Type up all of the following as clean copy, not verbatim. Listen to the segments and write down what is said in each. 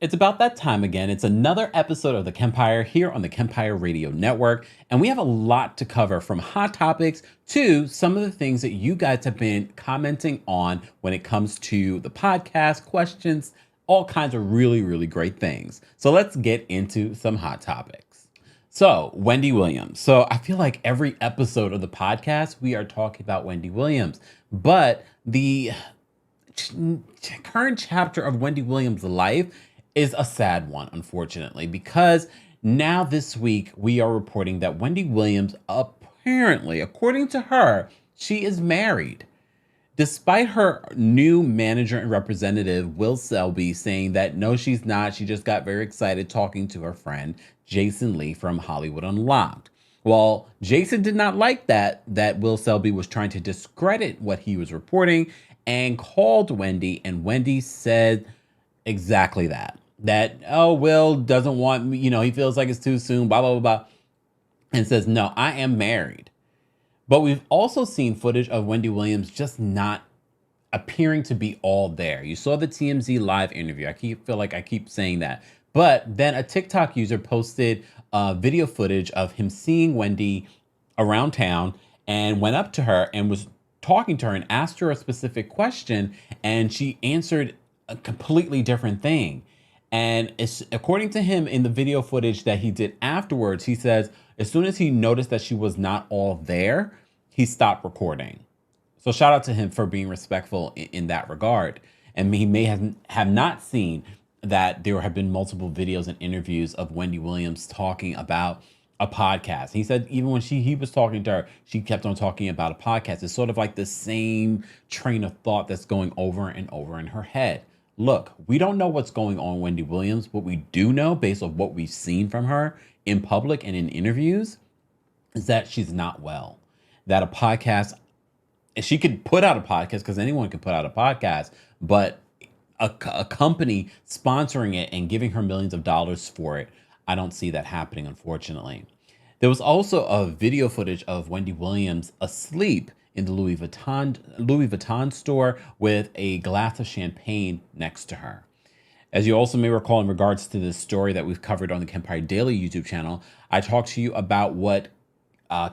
It's about that time again. It's another episode of the Kempire here on the Kempire Radio Network. And we have a lot to cover, from hot topics to some of the things that you guys have been commenting on when it comes to the podcast, questions, all kinds of really, really great things. So let's get into some hot topics. So, Wendy Williams. So, I feel like every episode of the podcast, we are talking about Wendy Williams. But the current chapter of Wendy Williams' life is a sad one, unfortunately, because now this week we are reporting that Wendy Williams, apparently, according to her, she is married. Despite her new manager and representative, Will Selby, saying that no, she's not. She just got very excited talking to her friend, Jason Lee from Hollywood Unlocked. Well, Jason did not like that Will Selby was trying to discredit what he was reporting and called Wendy, and Wendy said exactly that. Oh, Will doesn't want me, he feels like it's too soon, blah, blah, blah, blah, and says, no, I am married. But we've also seen footage of Wendy Williams just not appearing to be all there. You saw the TMZ live interview. I feel like I keep saying that. But then a TikTok user posted video footage of him seeing Wendy around town and went up to her and was talking to her and asked her a specific question, and she answered a completely different thing. And according to him, in the video footage that he did afterwards, he says as soon as he noticed that she was not all there, he stopped recording. So shout out to him for being respectful in that regard. And he may have not seen that there have been multiple videos and interviews of Wendy Williams talking about a podcast. He said even when he was talking to her, she kept on talking about a podcast. It's sort of like the same train of thought that's going over and over in her head. Look, we don't know what's going on with Wendy Williams, but we do know, based on what we've seen from her in public and in interviews, is that she's not well. That a podcast, she could put out a podcast because anyone can put out a podcast, but a company sponsoring it and giving her millions of dollars for it, I don't see that happening, unfortunately. There was also a video footage of Wendy Williams asleep in the Louis Vuitton store with a glass of champagne next to her. As you also may recall, in regards to this story that we've covered on the Kempire Daily YouTube channel, I talked to you about what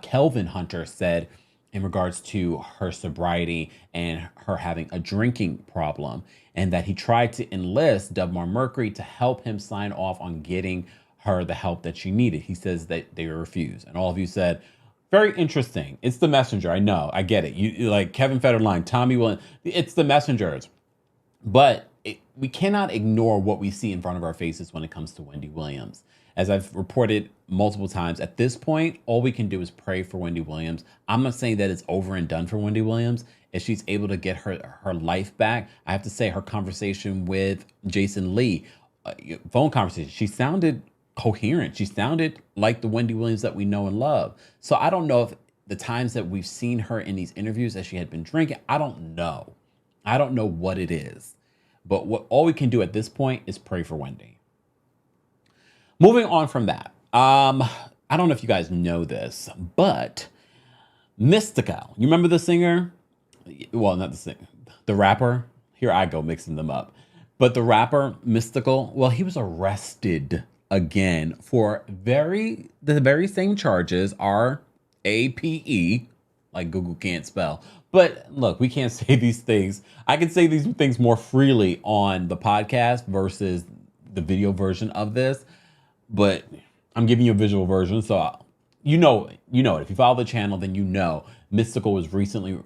Kelvin Hunter said in regards to her sobriety and her having a drinking problem, and that he tried to enlist Dubmar Mercury to help him sign off on getting her the help that she needed. He says that they refused, and all of you said, very interesting. It's the messenger. I know. I get it. You like Kevin Federline, Tommy Williams. It's the messengers. But we cannot ignore what we see in front of our faces when it comes to Wendy Williams. As I've reported multiple times, at this point, all we can do is pray for Wendy Williams. I'm not saying that it's over and done for Wendy Williams. If she's able to get her life back, I have to say her conversation with Jason Lee, phone conversation, she sounded coherent. She sounded like the Wendy Williams that we know and love. So I don't know if the times that we've seen her in these interviews that she had been drinking, I don't know. I don't know what it is. But all we can do at this point is pray for Wendy. Moving on from that. I don't know if you guys know this, but Mystikal, you remember the singer? Well, not the singer, the rapper. Here I go mixing them up. But the rapper Mystikal, well, he was arrested again for the very same charges, RAPE, like Google can't spell. But look, we can't say these things. I can say these things more freely on the podcast versus the video version of this. But I'm giving you a visual version, so you know it. If you follow the channel, then you know Mystikal was recently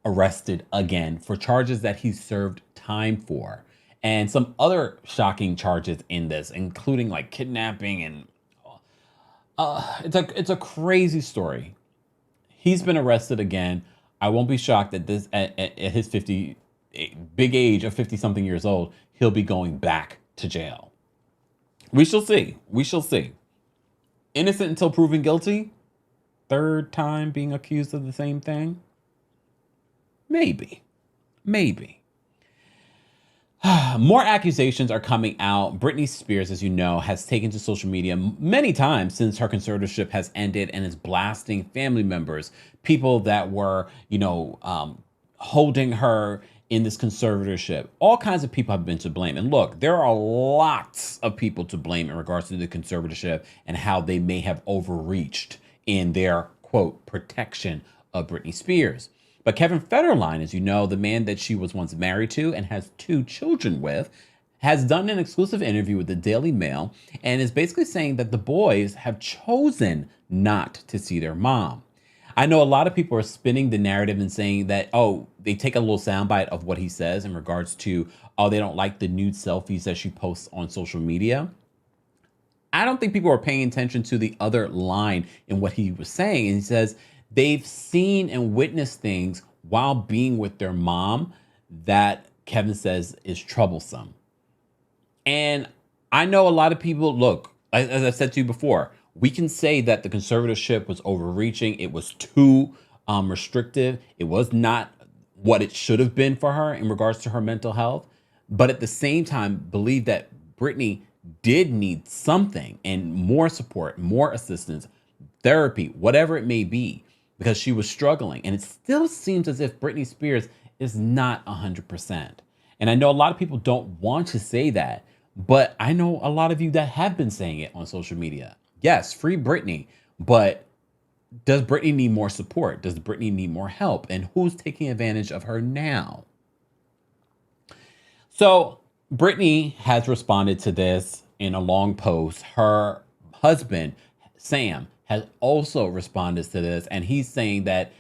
arrested again for charges that he served time for. And some other shocking charges in this, including like kidnapping, and it's a crazy story. He's been arrested again. I won't be shocked that at his big age of 50 something years old, he'll be going back to jail. We shall see. We shall see. Innocent until proven guilty. Third time being accused of the same thing. Maybe. More accusations are coming out. Britney Spears, as you know, has taken to social media many times since her conservatorship has ended and is blasting family members, people that were, holding her in this conservatorship. All kinds of people have been to blame. And look, there are lots of people to blame in regards to the conservatorship and how they may have overreached in their, quote, protection of Britney Spears. But Kevin Federline, as you know, the man that she was once married to and has 2 children with, has done an exclusive interview with the Daily Mail and is basically saying that the boys have chosen not to see their mom. I know a lot of people are spinning the narrative and saying that, oh, they take a little soundbite of what he says in regards to, oh, they don't like the nude selfies that she posts on social media. I don't think people are paying attention to the other line in what he was saying. And he says they've seen and witnessed things while being with their mom that Kevin says is troublesome. And I know a lot of people, look, as I said to you before, we can say that the conservatorship was overreaching. It was too restrictive. It was not what it should have been for her in regards to her mental health. But at the same time, believe that Britney did need something and more support, more assistance, therapy, whatever it may be, because she was struggling. And it still seems as if Britney Spears is not 100%. And I know a lot of people don't want to say that, but I know a lot of you that have been saying it on social media. Yes, free Britney, but does Britney need more support? Does Britney need more help? And who's taking advantage of her now? So Britney has responded to this in a long post. Her husband, Sam, has also responded to this, and he's saying that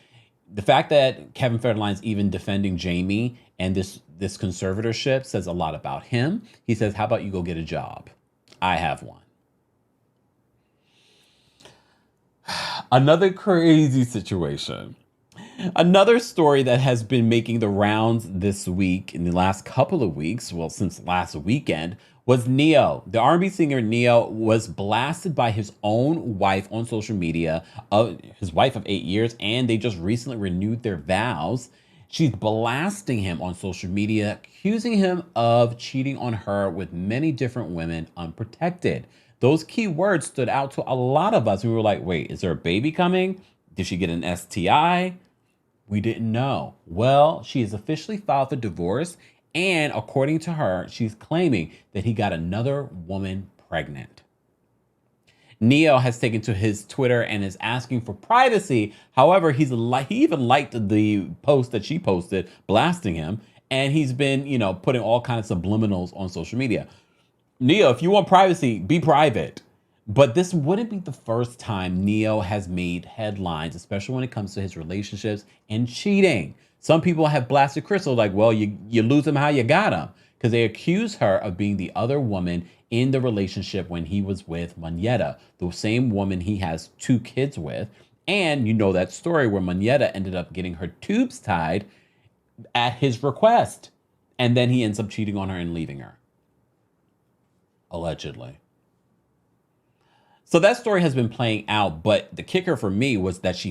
the fact that Kevin Federline's even defending Jamie and this conservatorship says a lot about him. He says, how about you go get a job? I have one. Another crazy situation. Another story that has been making the rounds this week, in the last couple of weeks, well, since last weekend, was Neo. The R&B singer Neo was blasted by his own wife on social media, his wife of 8 years, and they just recently renewed their vows. She's blasting him on social media, accusing him of cheating on her with many different women unprotected. Those key words stood out to a lot of us. We were like, wait, is there a baby coming? Did she get an STI? We didn't know. Well, she has officially filed for divorce, and according to her, she's claiming that he got another woman pregnant. Neo has taken to his Twitter and is asking for privacy. However, he even liked the post that she posted blasting him, and he's been, putting all kinds of subliminals on social media. Neo, if you want privacy, be private. But this wouldn't be the first time Neo has made headlines, especially when it comes to his relationships and cheating. Some people have blasted Crystal like, well, you lose him how you got him, because they accuse her of being the other woman in the relationship when he was with Moneta, the same woman he has 2 kids with. And you know that story where Moneta ended up getting her tubes tied at his request. And then he ends up cheating on her and leaving her. Allegedly. So that story has been playing out, but the kicker for me was that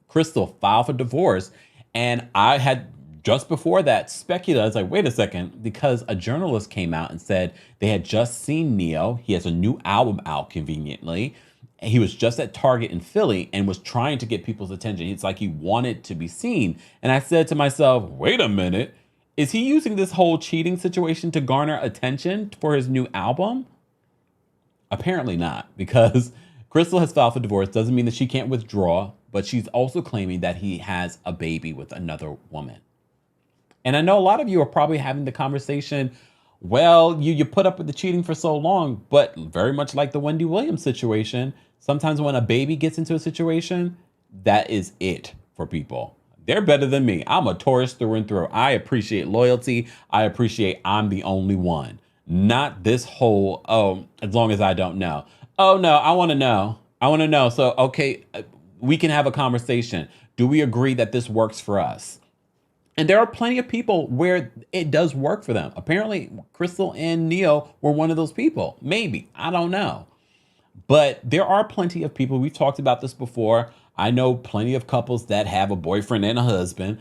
Crystal filed for divorce, and I had just before that speculated, I was like, wait a second, because a journalist came out and said they had just seen Neo. He has a new album out conveniently. He was just at Target in Philly and was trying to get people's attention. It's like he wanted to be seen. And I said to myself, wait a minute, is he using this whole cheating situation to garner attention for his new album? Apparently not, because Crystal has filed for divorce. Doesn't mean that she can't withdraw, but she's also claiming that he has a baby with another woman. And I know a lot of you are probably having the conversation, well, you put up with the cheating for so long, but very much like the Wendy Williams situation, sometimes when a baby gets into a situation, that is it for people. They're better than me. I'm a Taurus through and through. I appreciate loyalty. I appreciate I'm the only one. Not this whole, oh, as long as I don't know. Oh, no, I want to know. I want to know. So, okay, we can have a conversation. Do we agree that this works for us? And there are plenty of people where it does work for them. Apparently, Crystal and Neo were one of those people. Maybe. I don't know. But there are plenty of people. We've talked about this before. I know plenty of couples that have a boyfriend and a husband.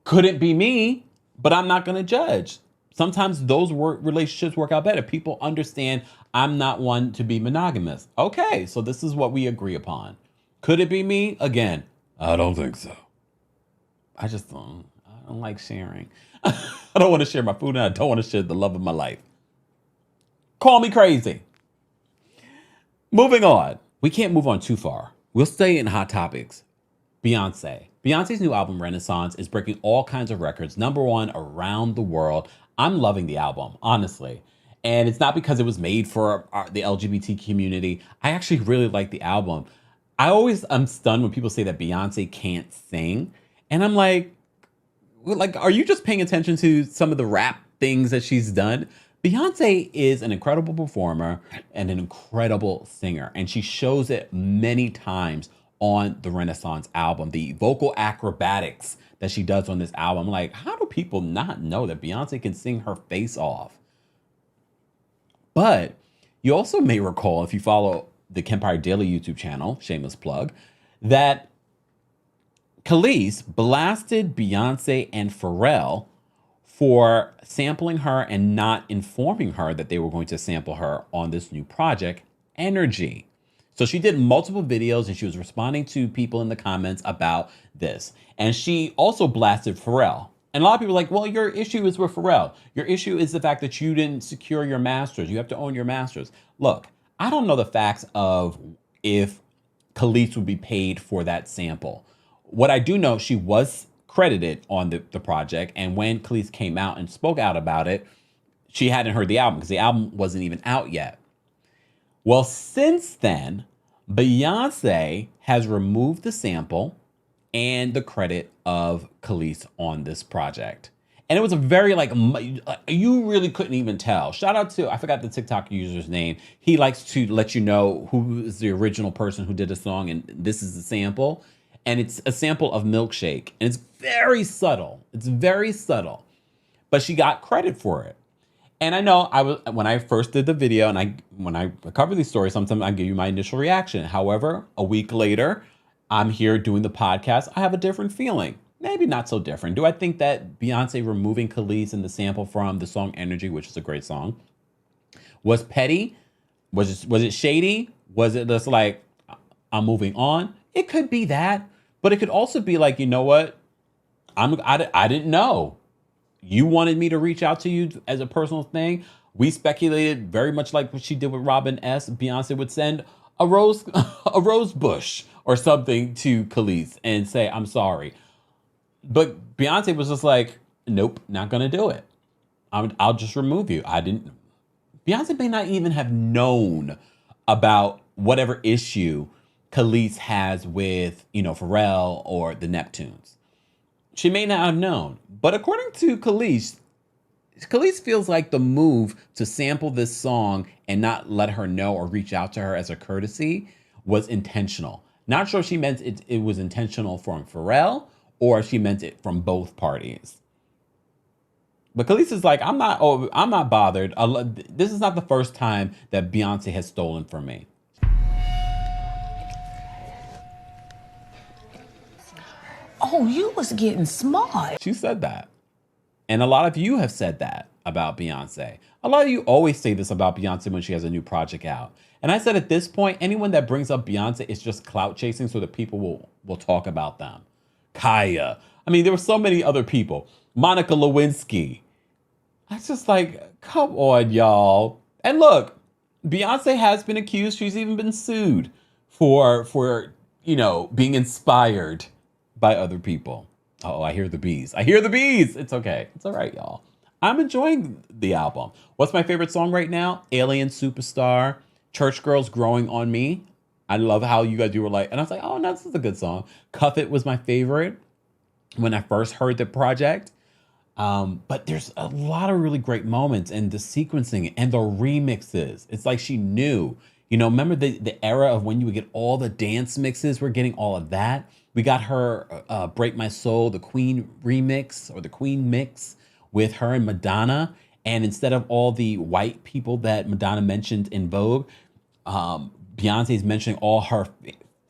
Couldn't be me, but I'm not going to judge. Sometimes those relationships work out better. People understand I'm not one to be monogamous. Okay, so this is what we agree upon. Could it be me? Again, I don't think so. I don't like sharing. I don't want to share my food and I don't want to share the love of my life. Call me crazy. Moving on. We can't move on too far. We'll stay in hot topics. Beyonce. Beyonce's new album, Renaissance, is breaking all kinds of records. #1 around the world. I'm loving the album, honestly. And it's not because it was made for the LGBT community. I actually really like the album. I'm stunned when people say that Beyonce can't sing. And I'm like, are you just paying attention to some of the rap things that she's done? Beyonce is an incredible performer and an incredible singer, and she shows it many times on the Renaissance album. The vocal acrobatics that she does on this album, like, how do people not know that Beyonce can sing her face off? But you also may recall, if you follow the Kempire Daily YouTube channel, shameless plug, that Khalees blasted Beyonce and Pharrell for sampling her and not informing her that they were going to sample her on this new project, Energy. So she did multiple videos and she was responding to people in the comments about this. And she also blasted Pharrell. And a lot of people are like, well, your issue is with Pharrell. Your issue is the fact that you didn't secure your masters. You have to own your masters. Look, I don't know the facts of if Khalees would be paid for that sample. What I do know, she was credited on the project. And when Khalees came out and spoke out about it, she hadn't heard the album because the album wasn't even out yet. Well, since then, Beyonce has removed the sample and the credit of Khalees on this project. And it was a very, you really couldn't even tell. Shout out to, I forgot the TikTok user's name. He likes to let you know who is the original person who did a song, and this is the sample. And it's a sample of Milkshake. And it's very subtle. It's very subtle. But she got credit for it. And I know when I first did the video and when I cover these stories, sometimes I give you my initial reaction. However, a week later, I'm here doing the podcast. I have a different feeling. Maybe not so different. Do I think that Beyonce removing Khalees in the sample from the song Energy, which is a great song, was petty? Was it shady? Was it just like, I'm moving on? It could be that. But it could also be like, you know what? I didn't know. You wanted me to reach out to you as a personal thing. We speculated very much like what she did with Robin S. Beyonce would send a rose bush or something to Khalees and say, I'm sorry. But Beyonce was just like, nope, not going to do it. I'll just remove you. Beyonce may not even have known about whatever issue Khalees has with, Pharrell or the Neptunes. She may not have known. But according to Khalees feels like the move to sample this song and not let her know or reach out to her as a courtesy was intentional. Not sure she meant it was intentional from Pharrell or she meant it from both parties. But Khalees is like, I'm not bothered. This is not the first time that Beyonce has stolen from me. Oh, you was getting smart. She said that. And a lot of you have said that about Beyonce. A lot of you always say this about Beyonce when she has a new project out. And I said at this point, anyone that brings up Beyonce is just clout chasing so that people will talk about them. Kaya. I mean, there were so many other people. Monica Lewinsky. I just like, come on, y'all. And look, Beyonce has been accused. She's even been sued for being inspired by other people. Oh, I hear the bees. I hear the bees. It's okay. It's all right, y'all. I'm enjoying the album. What's my favorite song right now? Alien Superstar, Church Girls Growing on Me. I love how you were like, and I was like, oh, no, this is a good song. Cuff It was my favorite when I first heard the project. But there's a lot of really great moments and the sequencing and the remixes. It's like she knew, remember the era of when you would get all the dance mixes? We're getting all of that. We got her Break My Soul, the Queen remix or the Queen mix with her and Madonna. And instead of all the white people that Madonna mentioned in Vogue, Beyonce's mentioning all her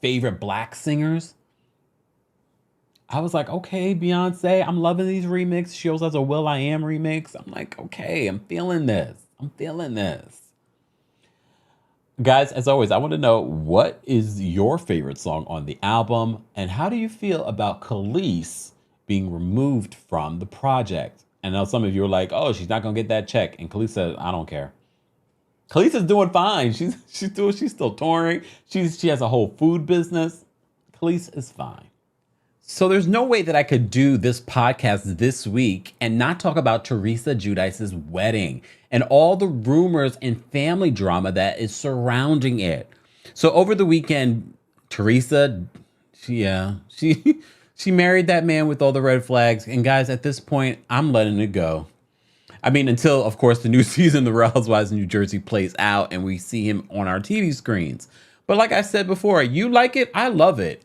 favorite black singers. I was like, okay, Beyonce, I'm loving these remixes. She also has a Will.I.Am remix. I'm like, okay, I'm feeling this. I'm feeling this. Guys, as always, I want to know, what is your favorite song on the album? And how do you feel about Khalees being removed from the project? I know some of you are like, oh, she's not going to get that check. And Khalees said, I don't care. Khalees is doing fine. She's still touring. She has a whole food business. Khalees is fine. So there's no way that I could do this podcast this week and not talk about Teresa Giudice's wedding and all the rumors and family drama that is surrounding it. So over the weekend, Teresa, she married that man with all the red flags. And guys, at this point, I'm letting it go. I mean, until, of course, the new season of The Housewives of New Jersey plays out and we see him on our TV screens. But like I said before, you like it, I love it.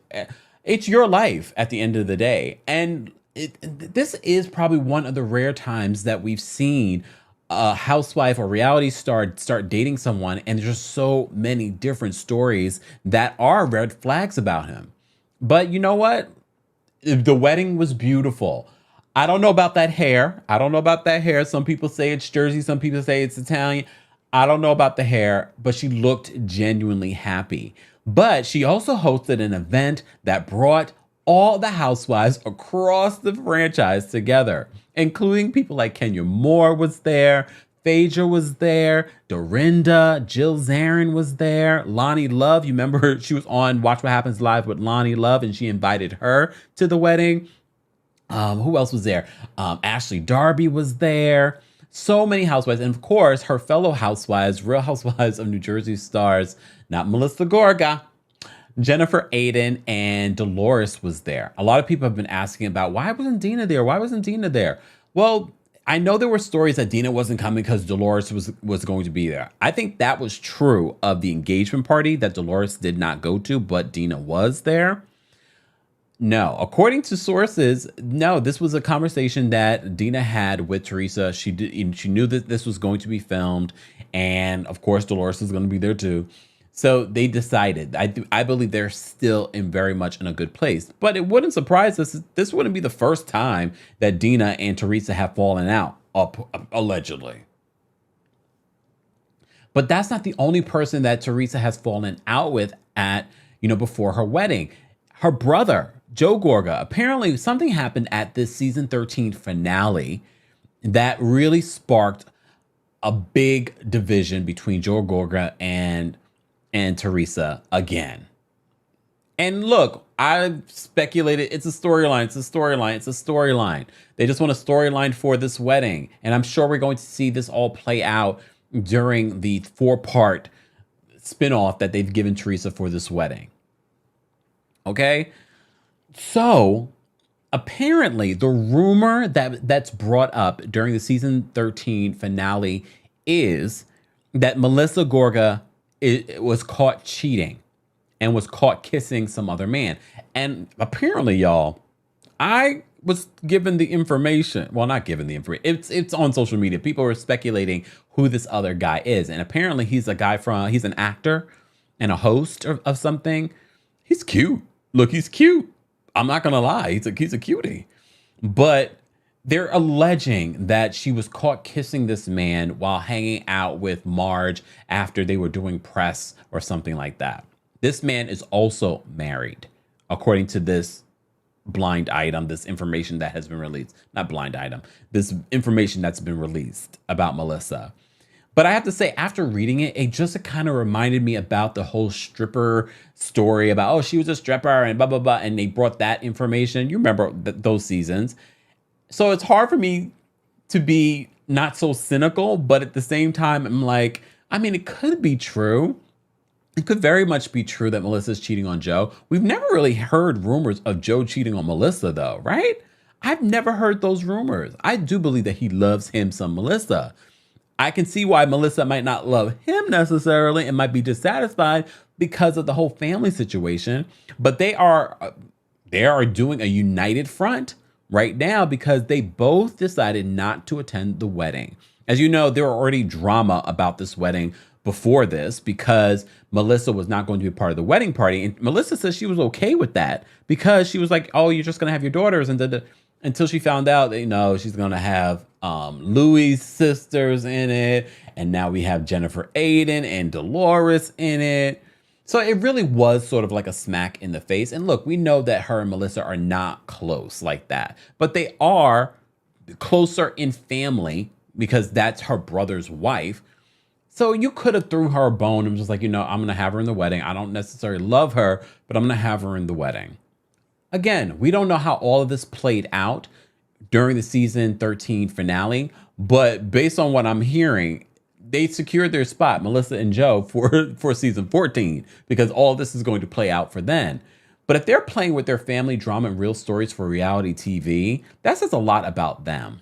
It's your life at the end of the day. And this is probably one of the rare times that we've seen a housewife or reality star start dating someone, and there's just so many different stories that are red flags about him. But you know what? The wedding was beautiful. I don't know about that hair. Some people say it's Jersey. Some people say it's Italian. I don't know about the hair, but she looked genuinely happy. But she also hosted an event that brought all the housewives across the franchise together, including people like Kenya Moore was there, Phaedra was there, Dorinda, Jill Zarin was there, Lonnie Love. You remember she was on Watch What Happens Live with Lonnie Love, and she invited her to the wedding. Who else was there? Ashley Darby was there. So many housewives. And of course, her fellow housewives, Real Housewives of New Jersey stars, not Melissa Gorga, Jennifer Aydin, and Dolores was there. A lot of people have been asking about, why wasn't Dina there? Why wasn't Dina there? Well, I know there were stories that Dina wasn't coming because Dolores was going to be there. I think that was true of the engagement party that Dolores did not go to, but Dina was there. No, according to sources, no, this was a conversation that Dina had with Teresa. She knew that this was going to be filmed, and of course, Dolores is going to be there too. So they decided. I believe they're still very much in a good place. But it wouldn't surprise us. This wouldn't be the first time that Dina and Teresa have fallen out, allegedly. But that's not the only person that Teresa has fallen out with before her wedding. Her brother, Joe Gorga, apparently something happened at this season 13 finale that really sparked a big division between Joe Gorga and Teresa again. And look, I've speculated it's a storyline. They just want a storyline for this wedding. And I'm sure we're going to see this all play out during the 4-part spinoff that they've given Teresa for this wedding. Okay? So apparently the rumor that's brought up during the season 13 finale is that Melissa Gorga was caught cheating and was caught kissing some other man. And apparently, y'all, I was given the information. Well, not given the information. It's on social media. People were speculating who this other guy is. And apparently he's he's an actor and a host of something. He's cute. Look, he's cute. I'm not going to lie. He's a cutie. But they're alleging that she was caught kissing this man while hanging out with Marge after they were doing press or something like that. This man is also married, according to this blind item, this information that has been released. Not blind item. This information that's been released about Melissa. But I have to say, after reading it, it just kind of reminded me about the whole stripper story about, oh, she was a stripper and blah, blah, blah. And they brought that information. You remember those seasons. So it's hard for me to be not so cynical, but at the same time, I'm like, I mean, it could be true. It could very much be true that Melissa's cheating on Joe. We've never really heard rumors of Joe cheating on Melissa, though, right? I've never heard those rumors. I do believe that he loves him some Melissa. I can see why Melissa might not love him necessarily and might be dissatisfied because of the whole family situation. But they are doing a united front right now because they both decided not to attend the wedding. As you know, there were already drama about this wedding before this because Melissa was not going to be part of the wedding party. And Melissa says she was okay with that because she was like, oh, you're just going to have your daughters. And until she found out that, she's going to have Louis' sisters in it. And now we have Jennifer Aydin and Dolores in it. So it really was sort of like a smack in the face. And look, we know that her and Melissa are not close like that, but they are closer in family because that's her brother's wife. So you could have threw her a bone and was just like, I'm going to have her in the wedding. I don't necessarily love her, but I'm going to have her in the wedding. Again, we don't know how all of this played out during the season 13 finale, but based on what I'm hearing, they secured their spot, Melissa and Joe, for season 14, because all this is going to play out for then. But if they're playing with their family drama and real stories for reality TV, that says a lot about them,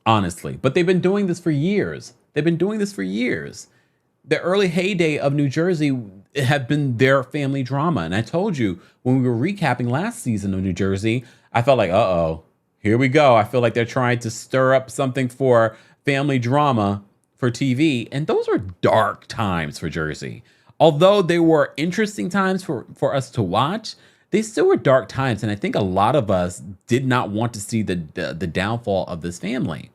honestly. But they've been doing this for years. The early heyday of New Jersey have been their family drama. And I told you when we were recapping last season of New Jersey, I felt like, uh-oh, here we go. I feel like they're trying to stir up something for family drama for TV. And those were dark times for Jersey. Although they were interesting times for us to watch, they still were dark times. And I think a lot of us did not want to see the downfall of this family.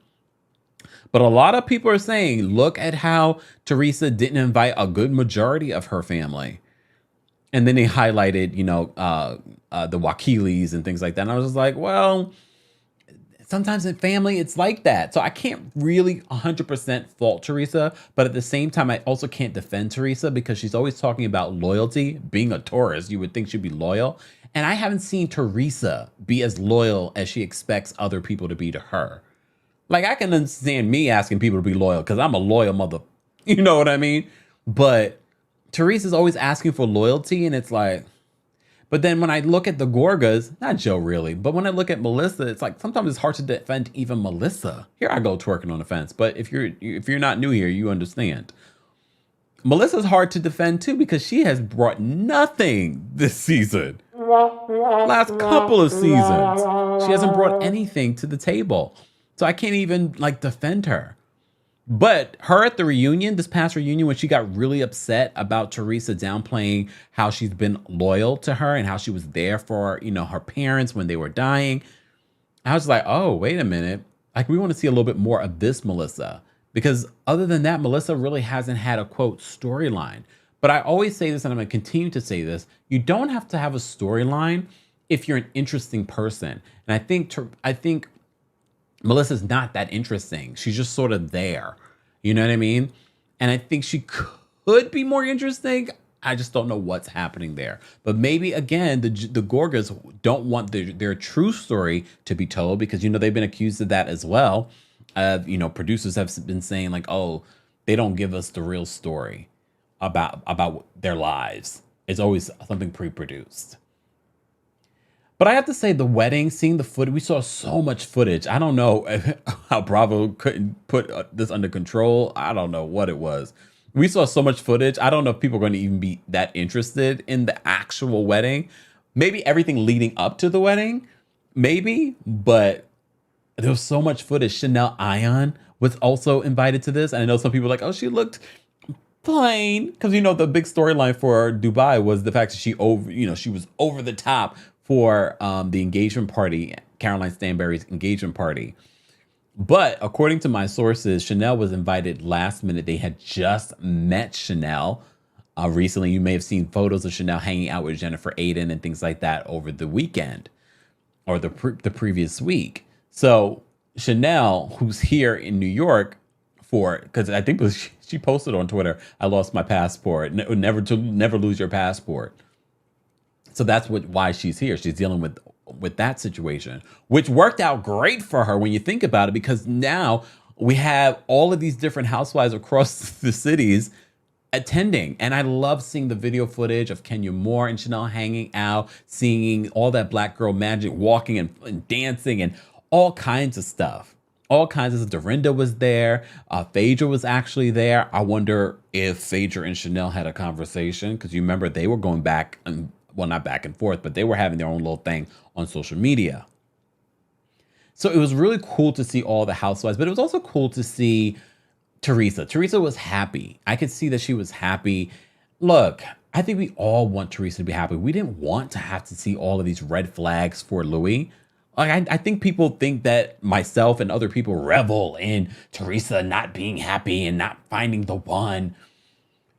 But a lot of people are saying, look at how Teresa didn't invite a good majority of her family. And then they highlighted, the Wakilis and things like that. And I was just like, well, sometimes in family, it's like that. So I can't really 100% fault Teresa. But at the same time, I also can't defend Teresa because she's always talking about loyalty. Being a Taurus, you would think she'd be loyal. And I haven't seen Teresa be as loyal as she expects other people to be to her. Like, I can understand me asking people to be loyal because I'm a loyal mother. You know what I mean? But Teresa's always asking for loyalty. And it's like, but then when I look at the Gorgas, not Joe really, but when I look at Melissa, it's like sometimes it's hard to defend even Melissa. Here I go twerking on the fence. But if you're not new here, you understand. Melissa's hard to defend too because she has brought nothing this season. Last couple of seasons, she hasn't brought anything to the table. So I can't even defend her. But her at the reunion, this past reunion, when she got really upset about Teresa downplaying how she's been loyal to her and how she was there for, her parents when they were dying. I was like, oh, wait a minute. We want to see a little bit more of this Melissa. Because other than that, Melissa really hasn't had a, quote, storyline. But I always say this, and I'm going to continue to say this. You don't have to have a storyline if you're an interesting person. And I think Melissa's not that interesting. She's just sort of there. You know what I mean? And I think she could be more interesting. I just don't know what's happening there. But maybe, again, the Gorgas don't want their true story to be told because, they've been accused of that as well. Producers have been saying they don't give us the real story about their lives. It's always something pre-produced. But I have to say, the wedding, seeing the footage, we saw so much footage. I don't know how Bravo couldn't put this under control. I don't know what it was. We saw so much footage. I don't know if people are going to even be that interested in the actual wedding. Maybe everything leading up to the wedding, maybe. But there was so much footage. Chanel Ion was also invited to this. And I know some people are like, oh, she looked plain. Because, the big storyline for Dubai was the fact that she was over the top for the engagement party, Caroline Stanberry's engagement party. But according to my sources, Chanel was invited last minute. They had just met Chanel recently. You may have seen photos of Chanel hanging out with Jennifer Aiden and things like that over the weekend or the previous week. So Chanel, who's here in New York because I think she posted on Twitter, I lost my passport. Never lose your passport. So that's why she's here. She's dealing with that situation, which worked out great for her when you think about it, because now we have all of these different housewives across the cities attending. And I love seeing the video footage of Kenya Moore and Chanel hanging out, seeing all that black girl magic, walking and dancing and all kinds of stuff. All kinds of stuff. Dorinda was there. Phaedra was actually there. I wonder if Phaedra and Chanel had a conversation, because you remember they were going back and not back and forth, but they were having their own little thing on social media. So it was really cool to see all the housewives, but it was also cool to see Teresa. Teresa was happy. I could see that she was happy. Look, I think we all want Teresa to be happy. We didn't want to have to see all of these red flags for Louis. I think people think that myself and other people revel in Teresa not being happy and not finding the one.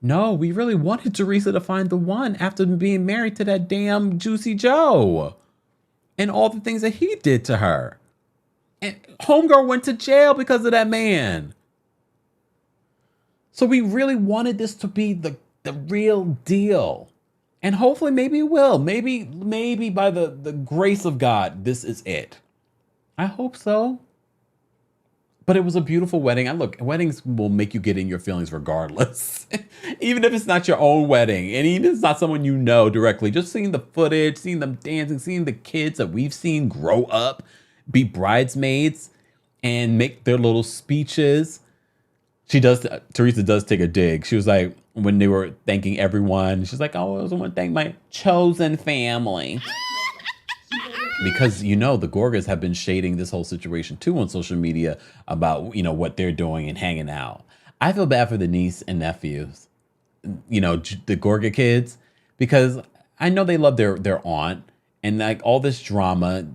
No, we really wanted Teresa to find the one after being married to that damn Juicy Joe and all the things that he did to her. And homegirl went to jail because of that man. So we really wanted this to be the real deal. And hopefully maybe it will. Maybe by the grace of God, this is it. I hope so. But it was a beautiful wedding. And look, weddings will make you get in your feelings regardless. Even if it's not your own wedding. And even if it's not someone you know directly. Just seeing the footage, seeing them dancing, seeing the kids that we've seen grow up, be bridesmaids, and make their little speeches. Teresa does take a dig. She was like, when they were thanking everyone, she's like, oh, I also want to thank my chosen family. Because, the Gorgas have been shading this whole situation too on social media about, what they're doing and hanging out. I feel bad for the niece and nephews, the Gorga kids, because I know they love their aunt, and like all this drama.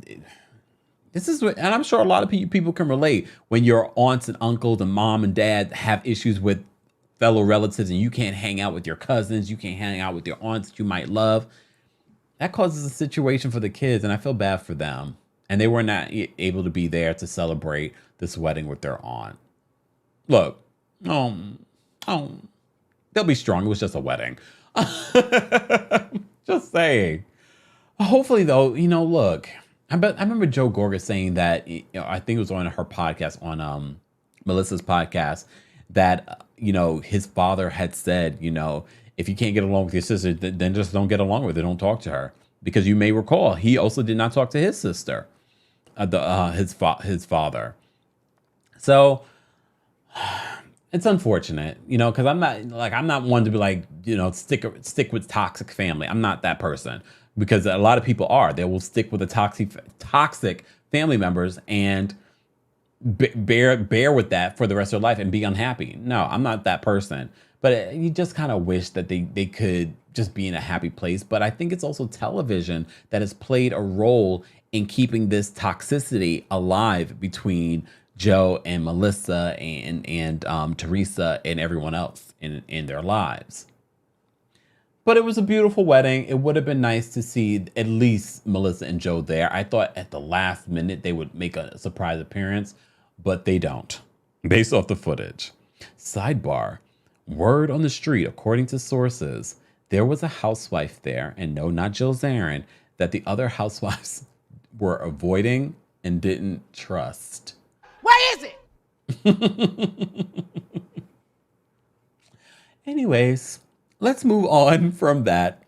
This is what, and I'm sure a lot of people can relate when your aunts and uncles and mom and dad have issues with fellow relatives and you can't hang out with your cousins, you can't hang out with your aunts that you might love. That causes a situation for the kids, and I feel bad for them. And they were not able to be there to celebrate this wedding with their aunt. Look, they'll be strong. It was just a wedding. Just saying. Hopefully, though, look, I remember Joe Gorga saying that, I think it was on her podcast, on Melissa's podcast, that, his father had said, if you can't get along with your sister, then just don't get along with her. Don't talk to her. Because you may recall, he also did not talk to his sister, his father. So it's unfortunate, because I'm not one to be like, stick with toxic family. I'm not that person, because a lot of people are. They will stick with the toxic family members and bear with that for the rest of their life and be unhappy. No, I'm not that person. But you just kind of wish that they could just be in a happy place. But I think it's also television that has played a role in keeping this toxicity alive between Joe and Melissa and Teresa and everyone else in their lives. But it was a beautiful wedding. It would have been nice to see at least Melissa and Joe there. I thought at the last minute they would make a surprise appearance, but they don't, based off the footage. Sidebar. Word on the street, according to sources, there was a housewife there, and no, not Jill Zarin, that the other housewives were avoiding and didn't trust. Where is it? Anyways, let's move on from that.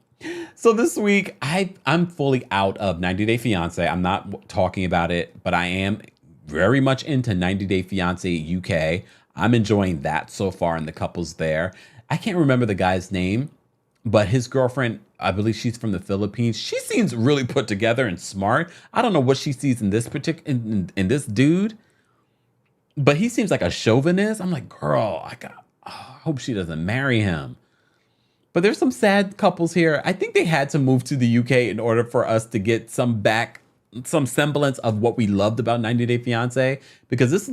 So this week, I'm fully out of 90 Day Fiancé. I'm not talking about it, but I am very much into 90 Day Fiancé UK. I'm enjoying that so far and the couples there. I can't remember the guy's name, but his girlfriend, I believe she's from the Philippines. She seems really put together and smart. I don't know what she sees in this in this dude, but he seems like a chauvinist. I'm like, girl, I hope she doesn't marry him. But there's some sad couples here. I think they had to move to the UK in order for us to get some semblance of what we loved about 90 Day Fiancé, because this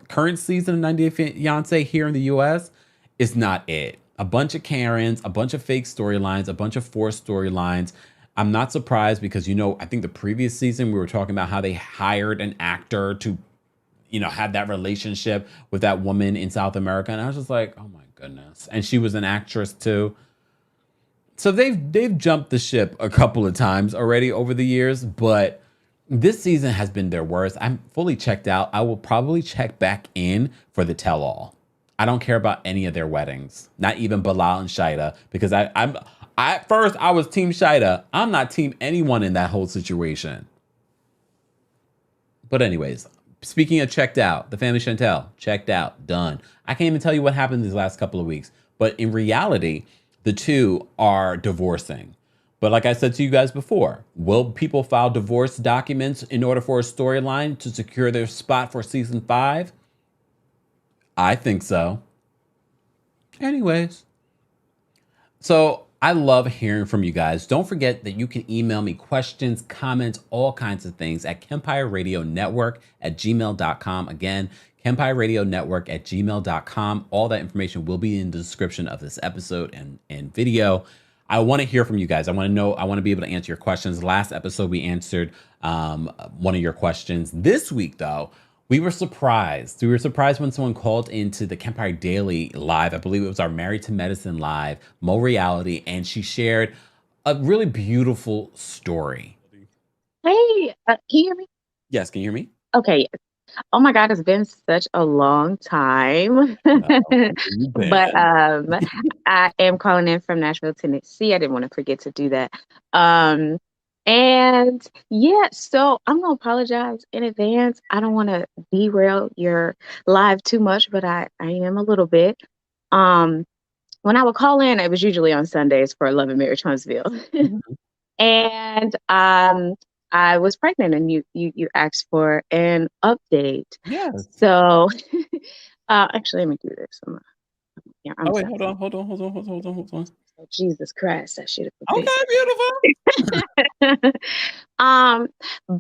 current season of 90 Day Fiancé here in the US is not it. A bunch of Karens, a bunch of fake storylines, a bunch of forced storylines. I'm not surprised because, I think the previous season we were talking about how they hired an actor to, have that relationship with that woman in South America. And I was just like, oh my goodness. And she was an actress too. So they've jumped the ship a couple of times already over the years, but this season has been their worst. I'm fully checked out. I will probably check back in for the tell-all. I don't care about any of their weddings, not even Bilal and Shaida, because at first I was Team Shaida. I'm not Team anyone in that whole situation. But anyways, speaking of checked out, the family Chantel, checked out, done. I can't even tell you what happened these last couple of weeks, but in reality, the two are divorcing. But like I said to you guys before, will people file divorce documents in order for a storyline to secure their spot for season 5? I think so. Anyways. So I love hearing from you guys. Don't forget that you can email me questions, comments, all kinds of things at KempireRadioNetwork@gmail.com. Again, KempireRadioNetwork@gmail.com. All that information will be in the description of this episode and video. I want to hear from you guys. I want to be able to answer your questions. Last episode, we answered one of your questions. This week, though, We were surprised. We were surprised when someone called into the Kempire Daily Live. I believe it was our Married to Medicine Live, Mo Reality, and she shared a really beautiful story. Hey, can you hear me? Yes, can you hear me? Okay. Oh my God, it's been such a long time. You But been? I am calling in from Nashville, Tennessee. I didn't want to forget to do that. Um, and yeah, so I'm gonna apologize in advance. I don't want to derail your live too much, but I am a little bit. Um, when I would call in, it was usually on Sundays for Love and Marriage Huntsville. Mhm. And I was pregnant, and you asked for an update. Yes. So actually, let me do this. Yeah, I'm Oh wait, sorry. hold on. Oh, Jesus Christ, I should have prepared. Okay, beautiful. Um,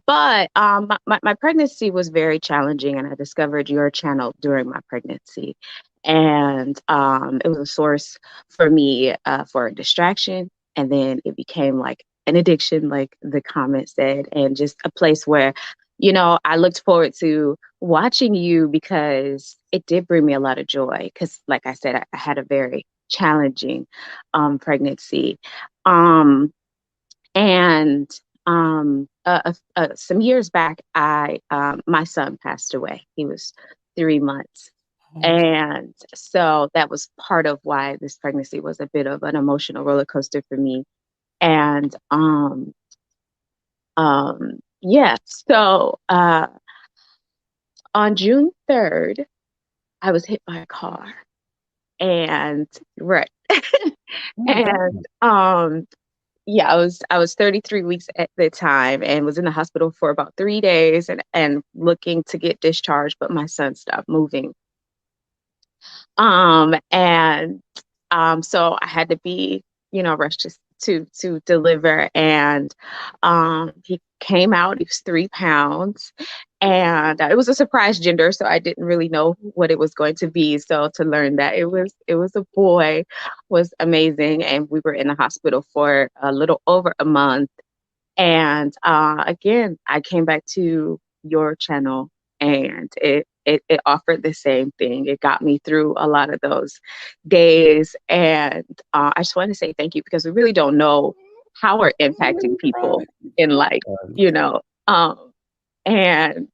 but my pregnancy was very challenging, and I discovered your channel during my pregnancy. And it was a source for me for a distraction. And then it became like an addiction, like the comment said, and just a place where, I looked forward to watching you because it did bring me a lot of joy. Because, like I said, I had a very challenging pregnancy. Um, and some years back, I my son passed away. He was 3 months, Oh, and so that was part of why this pregnancy was a bit of an emotional roller coaster for me. And yeah, so on June 3rd, I was hit by a car, and right, oh my God. and yeah, I was 33 weeks at the time and was in the hospital for about 3 days and looking to get discharged, but my son stopped moving. And so I had to be, rushed to deliver. And he came out, he was 3 pounds. And it was a surprise gender, so I didn't really know what it was going to be. So to learn that it was a boy was amazing. And we were in the hospital for a little over a month. And again, I came back to your channel, and it offered the same thing. It got me through a lot of those days. And I just want to say thank you, because we really don't know how we're impacting people in life, you know. And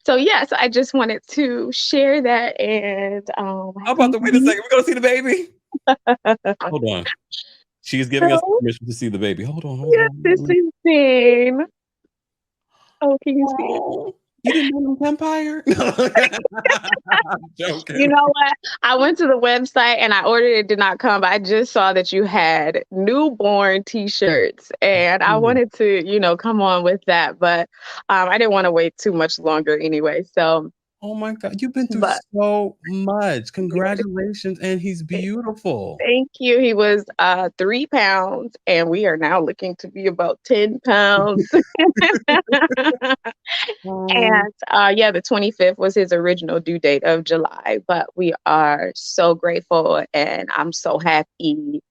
so, yes, I just wanted to share that. And I'm about to wait a second. We're gonna see the baby. Hold on. She is giving us so, permission to see the baby. Hold yes, this on. is insane. Oh, can you see it? Oh, you didn't know Kempire? I'm You joking. know what? I went to the website and I ordered it, did not come, but I just saw that you had newborn t-shirts, and I wanted to, come on with that, but I didn't want to wait too much longer anyway. So, Oh my God, you've been through but so much. yeah, Congratulations, and he's beautiful. thank you. He was 3 pounds, and we are now looking to be about 10 pounds. Oh, And yeah, the 25th was his original due date of July, but we are so grateful, and I'm so happy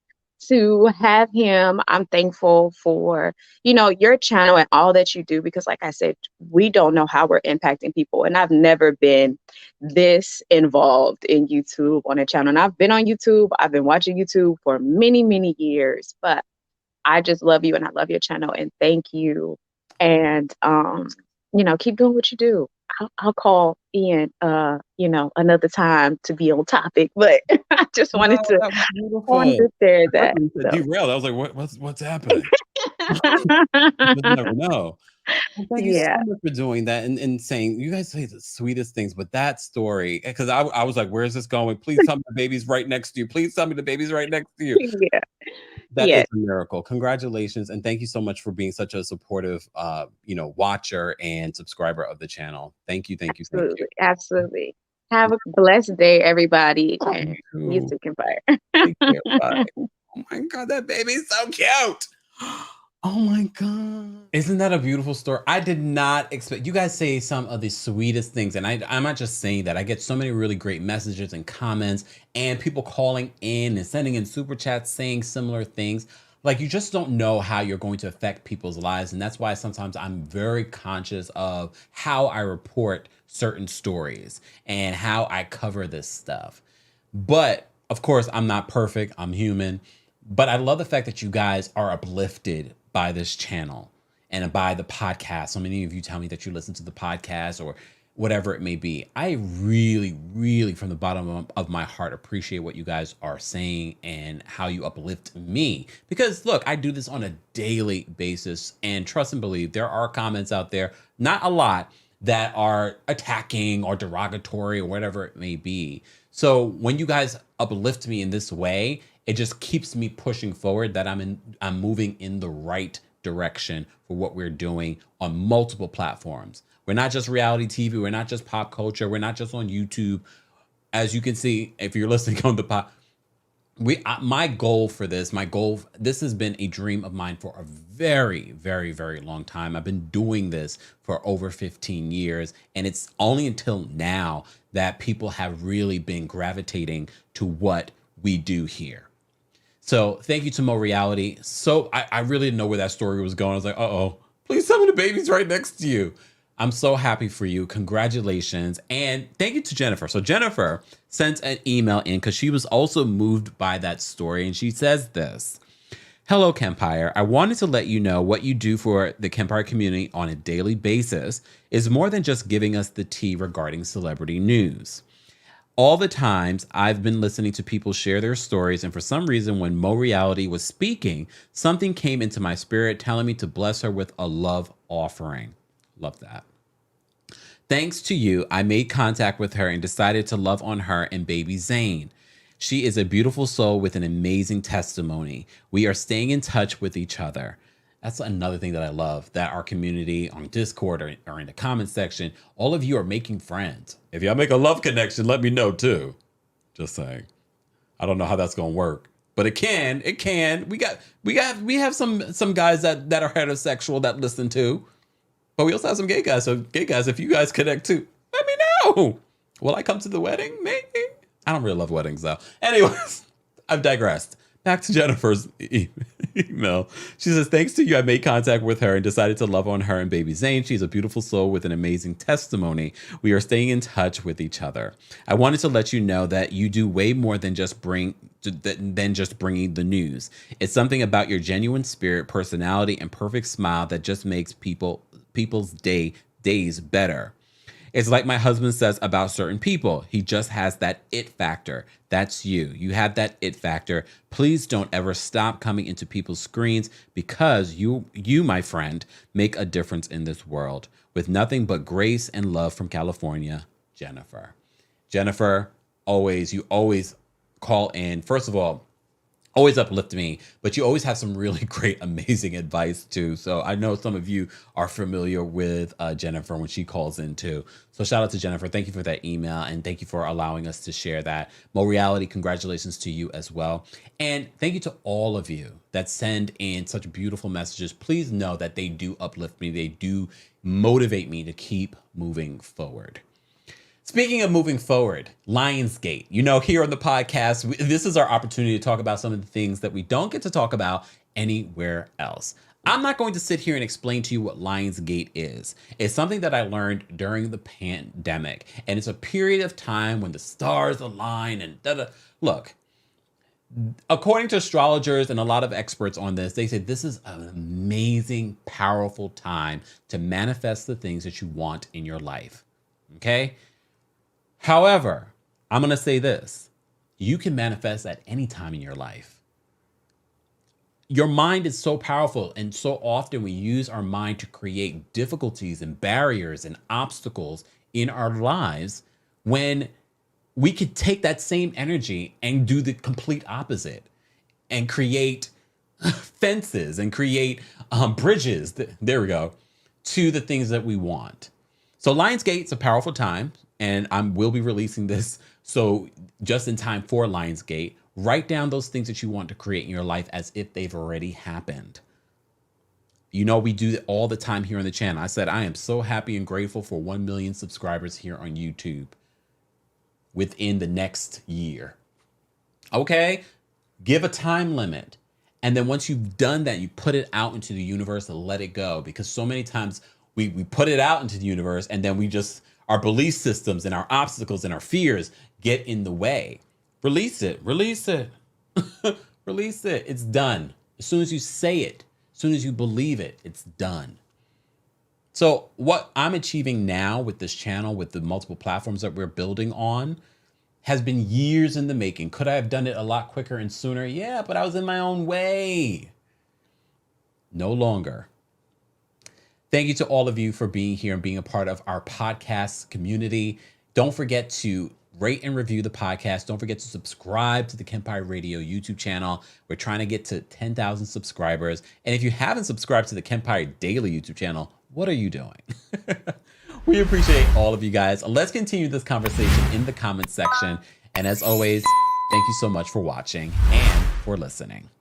to have him. I'm thankful for, your channel and all that you do, because like I said, we don't know how we're impacting people. And I've never been this involved in YouTube on a channel. And I've been on YouTube, I've been watching YouTube for many, many years, but I just love you, and I love your channel, and thank you. And keep doing what you do. I'll call Ian another time to be on topic, but I just no, wanted to that was wanted beautiful. to share At first that. when you said So derailed, I was like, what's happening? You just never know. Well, thank you so yeah. much for doing that and saying you guys say the sweetest things, but that story, because I was like, where's this going? Please tell me the baby's right next to you. Please tell me the baby's right next to you. Yeah. That is Yeah. a miracle. Congratulations, and thank you so much for being such a supportive, watcher and subscriber of the channel. Thank you, thank you, thank you. Absolutely. Absolutely. Have a blessed day, everybody. And You music and fire. take care. Bye. Oh my God, that baby's so cute. Oh my God. Isn't that a beautiful story? I did not expect you guys say some of the sweetest things. And I'm not just saying that. I get so many really great messages and comments and people calling in and sending in super chats saying similar things. like you just don't know how you're going to affect people's lives. And that's why sometimes I'm very conscious of how I report certain stories and how I cover this stuff. But of course, I'm not perfect. I'm human. But I love the fact that you guys are uplifted by this channel and by the podcast. So many of you tell me that you listen to the podcast or whatever it may be. I really, really, from the bottom of my heart, appreciate what you guys are saying and how you uplift me. Because look, I do this on a daily basis, and trust and believe there are comments out there, not a lot, that are attacking or derogatory or whatever it may be. So when you guys uplift me in this way, it just keeps me pushing forward that I'm moving in the right direction for what we're doing on multiple platforms. We're not just reality TV. We're not just pop culture. We're not just on YouTube. As you can see, if you're listening on the my goal for this, this has been a dream of mine for a very, very, very long time. I've been doing this for over 15 years, and it's only until now that people have really been gravitating to what we do here. So thank you to Mo Reality. So I really didn't know where that story was going. I was like, uh-oh, please tell me the baby's right next to you. I'm so happy for you. Congratulations. And thank you to Jennifer. So Jennifer sent an email in because she was also moved by that story. And she says this: hello, Kempire. I wanted to let you know what you do for the Kempire community on a daily basis is more than just giving us the tea regarding celebrity news. All the times I've been listening to people share their stories, and for some reason, when Mo Reality was speaking, something came into my spirit telling me to bless her with a love offering. Love that. Thanks to you, I made contact with her and decided to love on her and baby Zane. She is a beautiful soul with an amazing testimony. We are staying in touch with each other. That's another thing that I love, that our community on Discord or in the comment section, all of you are making friends. If y'all make a love connection, let me know too. Just saying. I don't know how that's going to work, but it can. We have some guys that are heterosexual that listen too. But we also have some gay guys. So gay guys, if you guys connect too, let me know. Will I come to the wedding? Maybe. I don't really love weddings though. Anyways, I've digressed. Back to Jennifer's email. She says, thanks to you, I made contact with her and decided to love on her and baby Zane. She's a beautiful soul with an amazing testimony. We are staying in touch with each other. I wanted to let you know that you do way more than just bringing the news. It's something about your genuine spirit, personality, and perfect smile that just makes people's days better. It's like my husband says about certain people. He just has that it factor. That's you. You have that it factor. Please don't ever stop coming into people's screens because you, my friend, make a difference in this world. With nothing but grace and love from California, Jennifer. Jennifer, you always call in. First of all, always uplift me, but you always have some really great, amazing advice too. So I know some of you are familiar with Jennifer when she calls in too. So shout out to Jennifer. Thank you for that email and thank you for allowing us to share that. Mo Reality, congratulations to you as well. And thank you to all of you that send in such beautiful messages. Please know that they do uplift me. They do motivate me to keep moving forward. Speaking of moving forward, Lionsgate. Here on the podcast, this is our opportunity to talk about some of the things that we don't get to talk about anywhere else. I'm not going to sit here and explain to you what Lionsgate is. It's something that I learned during the pandemic, and it's a period of time when the stars align and da-da. Look, according to astrologers and a lot of experts on this, they say this is an amazing, powerful time to manifest the things that you want in your life. Okay? However, I'm going to say this. You can manifest at any time in your life. Your mind is so powerful, and so often we use our mind to create difficulties and barriers and obstacles in our lives when we could take that same energy and do the complete opposite and create fences and create bridges. There we go. To the things that we want. So Lionsgate's a powerful time. And will be releasing this so just in time for Lionsgate. Write down those things that you want to create in your life as if they've already happened. We do it all the time here on the channel. I said, I am so happy and grateful for 1 million subscribers here on YouTube within the next year. Okay? Give a time limit. And then once you've done that, you put it out into the universe and let it go. Because so many times we put it out into the universe and then we just, our belief systems and our obstacles and our fears get in the way. Release it, release it, release it. It's done. As soon as you say it, as soon as you believe it, it's done. So what I'm achieving now with this channel, with the multiple platforms that we're building on, has been years in the making. Could I have done it a lot quicker and sooner? Yeah, but I was in my own way. No longer. Thank you to all of you for being here and being a part of our podcast community. Don't forget to rate and review the podcast. Don't forget to subscribe to the Kempire Radio YouTube channel. We're trying to get to 10,000 subscribers. And if you haven't subscribed to the Kempire Daily YouTube channel, what are you doing? We appreciate all of you guys. Let's continue this conversation in the comments section. And as always, thank you so much for watching and for listening.